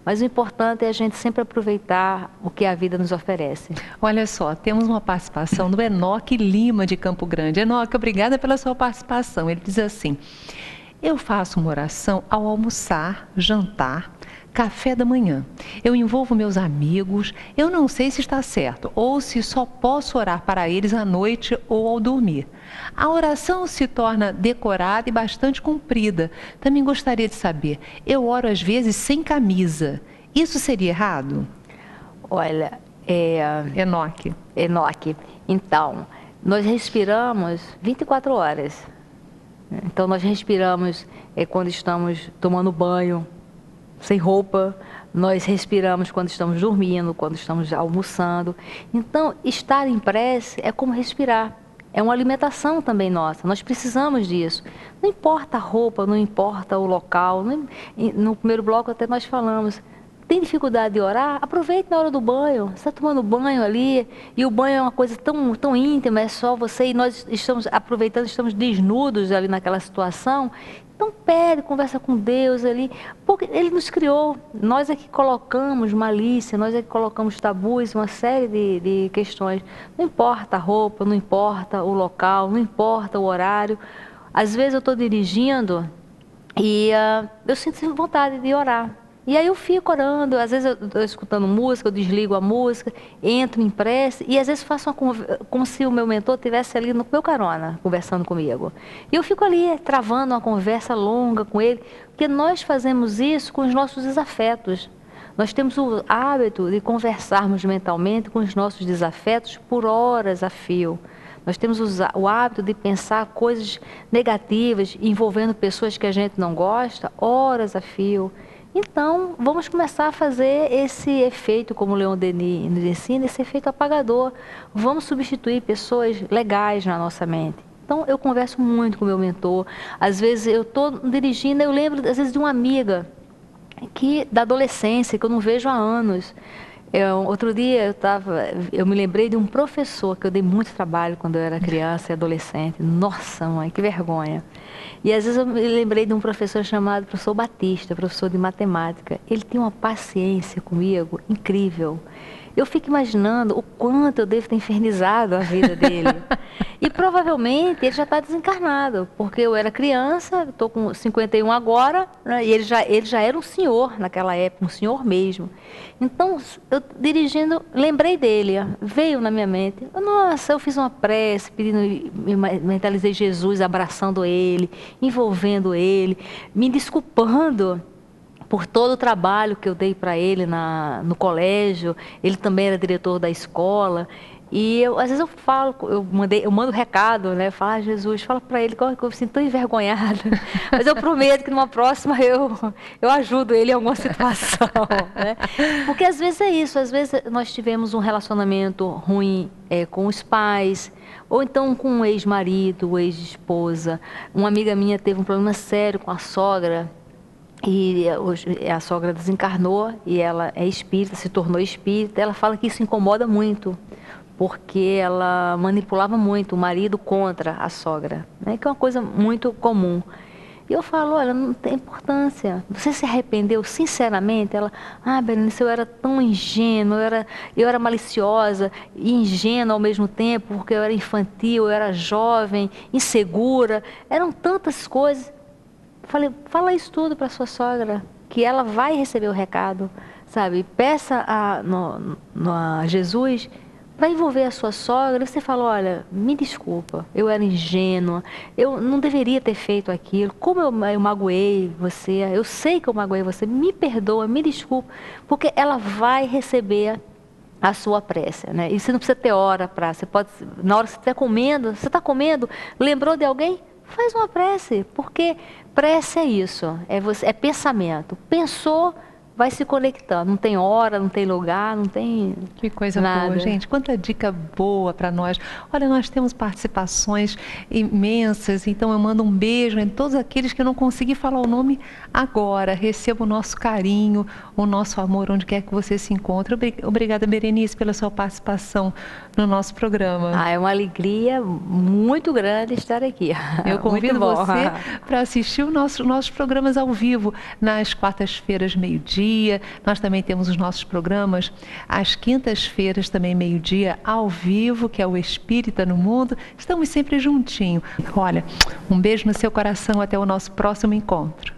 Mas o importante é a gente sempre aproveitar o que a vida nos oferece. Olha só, temos uma participação do Enoque Lima de Campo Grande. Enoque, obrigada pela sua participação. Ele diz assim, eu faço uma oração ao almoçar, jantar, café da manhã. Eu envolvo meus amigos, eu não sei se está certo ou se só posso orar para eles à noite ou ao dormir. A oração se torna decorada e bastante comprida. Também gostaria de saber, eu oro às vezes sem camisa. Isso seria errado? Olha, Enoque, então, nós respiramos 24 horas. Então, nós respiramos quando estamos tomando banho, sem roupa, nós respiramos quando estamos dormindo, quando estamos almoçando. Então, estar em prece é como respirar. É uma alimentação também nossa, nós precisamos disso. Não importa a roupa, não importa o local. No primeiro bloco até nós falamos, tem dificuldade de orar? Aproveite na hora do banho. Você está tomando banho ali, e o banho é uma coisa tão íntima, é só você e nós estamos aproveitando, estamos desnudos ali naquela situação. Então pede, conversa com Deus ali, porque Ele nos criou. Nós é que colocamos malícia, nós é que colocamos tabus, uma série de questões. Não importa a roupa, não importa o local, não importa o horário. Às vezes eu estou dirigindo e eu sinto vontade de orar. E aí eu fico orando, às vezes eu estou escutando música, eu desligo a música, entro em prece e às vezes faço como se o meu mentor estivesse ali no meu carona, conversando comigo. E eu fico ali travando uma conversa longa com ele, porque nós fazemos isso com os nossos desafetos. Nós temos o hábito de conversarmos mentalmente com os nossos desafetos por horas a fio. Nós temos o hábito de pensar coisas negativas envolvendo pessoas que a gente não gosta, horas a fio. Então, vamos começar a fazer esse efeito, como o Leon Denis nos ensina, esse efeito apagador. Vamos substituir pessoas legais na nossa mente. Então, eu converso muito com o meu mentor. Às vezes, eu estou dirigindo, eu lembro, às vezes, de uma amiga da adolescência, que eu não vejo há anos. Outro dia, eu me lembrei de um professor que eu dei muito trabalho quando eu era criança e adolescente. Nossa, mãe, que vergonha. E às vezes eu me lembrei de um professor chamado professor Batista, professor de matemática. Ele tinha uma paciência comigo incrível. Eu fico imaginando o quanto eu devo ter infernizado a vida dele. E provavelmente ele já está desencarnado, porque eu era criança, estou com 51 agora, né, e ele já era um senhor naquela época, um senhor mesmo. Então, eu dirigindo, lembrei dele, veio na minha mente. Nossa, eu fiz uma prece, mentalizei Jesus abraçando ele, envolvendo ele, me desculpando por todo o trabalho que eu dei para ele no colégio. Ele também era diretor da escola. E às vezes eu falo, eu mando recado, né? Falo, Jesus, fala para ele que eu me sinto tão envergonhada. Mas eu prometo que numa próxima eu ajudo ele em alguma situação, né? Porque às vezes é isso, às vezes nós tivemos um relacionamento ruim com os pais, ou então com um ex-marido, ex-esposa. Uma amiga minha teve um problema sério com a sogra, e a sogra desencarnou e ela é espírita, se tornou espírita. Ela fala que isso incomoda muito, porque ela manipulava muito o marido contra a sogra, né? Que é uma coisa muito comum. E eu falo, olha, não tem importância. Você se arrependeu sinceramente? Ela, Berenice, eu era tão ingênua, eu era maliciosa e ingênua ao mesmo tempo, porque eu era infantil, eu era jovem, insegura. Eram tantas coisas. Falei, fala isso tudo para sua sogra, que ela vai receber o recado, sabe? Peça a Jesus para envolver a sua sogra. Você fala, olha, me desculpa, eu era ingênua, eu não deveria ter feito aquilo, como eu magoei você, eu sei que eu magoei você, me perdoa, me desculpa, porque ela vai receber a sua prece, né? E você não precisa ter hora para, você pode, na hora que você está comendo, lembrou de alguém? Faz uma prece, porque prece é isso, é pensamento. Pensou, vai se conectando. Não tem hora, não tem lugar, não tem Que coisa nada. boa, gente. Quanta dica boa para nós. Olha, nós temos participações imensas, então eu mando um beijo em todos aqueles que eu não consegui falar o nome agora. Receba o nosso carinho, o nosso amor, onde quer que você se encontre. Obrigada, Berenice, pela sua participação no nosso programa. É uma alegria muito grande estar aqui. Eu convido você para assistir os nossos programas ao vivo nas quartas-feiras, meio-dia. Nós também temos os nossos programas às quintas-feiras, também meio-dia, ao vivo, que é o Espírita no Mundo. Estamos sempre juntinho. Olha, um beijo no seu coração, até o nosso próximo encontro.